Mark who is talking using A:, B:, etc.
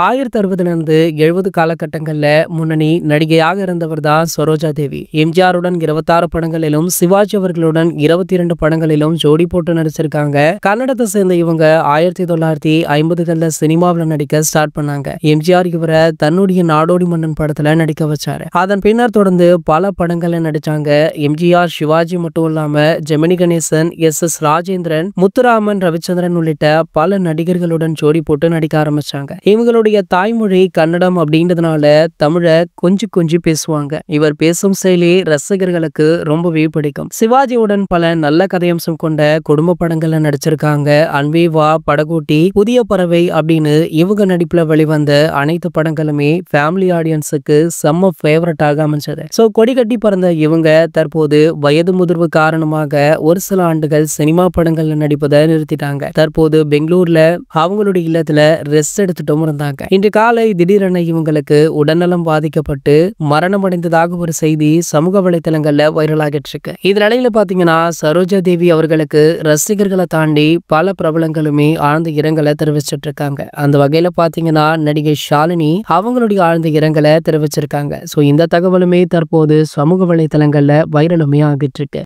A: 1960லிருந்து 70 காலகட்டங்கள்ல முன்னணி நடிகையாக இருந்தவர் தான் சரோஜா தேவி. எம்ஜிஆருடன் 26 படங்களிலும், சிவாஜி அவர்களுடன் 22 படங்களிலும் ஜோடி போட்டு நடிச்சிருக்காங்க. கன்னடத்தை சேர்ந்த இவங்க 1950கள்ல சினிமாவுல நடிக்க ஸ்டார்ட் பண்ணாங்க. எம்ஜிஆர் இவரை தன்னுடைய நாடோடி மன்னன் படத்துல நடிக்க வச்சாரு. அதன் பின்னர் தொடர்ந்து பல படங்கள்ல நடிச்சாங்க. எம்ஜிஆர், சிவாஜி மட்டும் இல்லாம ஜெமினி கணேசன், எஸ் ராஜேந்திரன், முத்துராமன், ரவிச்சந்திரன் உள்ளிட்ட பல நடிகர்களுடன் ஜோடி போட்டு நடிக்க ஆரம்பிச்சாங்க. இவங்களுடைய தாய்மொழி கன்னடம் அப்படின்றதுனால தமிழை கொஞ்சம் கொஞ்சம் பேசுவாங்க. இவர் பேசும் செயலி ரசிகர்களுக்கு ரொம்பவே பிடிக்கும். சிவாஜியுடன் பல நல்ல கதையம்சம் கொண்ட குடும்ப படங்கள்ல நடிச்சிருக்காங்க. அன்பே வா, படகோட்டி, புதிய பறவை அப்படின்னு இவங்க நடிப்புல வெளிவந்த அனைத்து படங்களுமே ஃபேமிலி ஆடியன்ஸுக்கு செம்ம ஃபேவரட்டாக அமைஞ்சது. சோ கொடி கட்டி பறந்த இவங்க தற்போது வயது முதிர்வு காரணமாக ஒரு சில ஆண்டுகள் சினிமா படங்கள்ல நடிப்பதை நிறுத்திட்டாங்க. தற்போது பெங்களூர்ல அவங்களுடைய இல்லத்துல ரெஸ்ட் எடுத்துட்டும் இருந்தாங்க. இன்று காலை திடீரென இவங்களுக்கு உடல்நலம் பாதிக்கப்பட்டு மரணம் அடைந்ததாக ஒரு செய்தி சமூக வலைதளங்கள்ல வைரல் ஆகிட்டு இருக்கு. இதனிடையில பாத்தீங்கன்னா சரோஜா தேவி அவர்களுக்கு ரசிகர்களை தாண்டி பல பிரபலங்களுமே ஆழ்ந்த இரங்கலை தெரிவிச்சிட்டு இருக்காங்க. அந்த வகையில பாத்தீங்கன்னா நடிகை ஷாலினி அவங்களுடைய ஆழ்ந்த இரங்கலை தெரிவிச்சிருக்காங்க. சோ இந்த தகவலுமே தற்போது சமூக வலைதளங்கள்ல வைரலுமே ஆகிட்டு இருக்கு.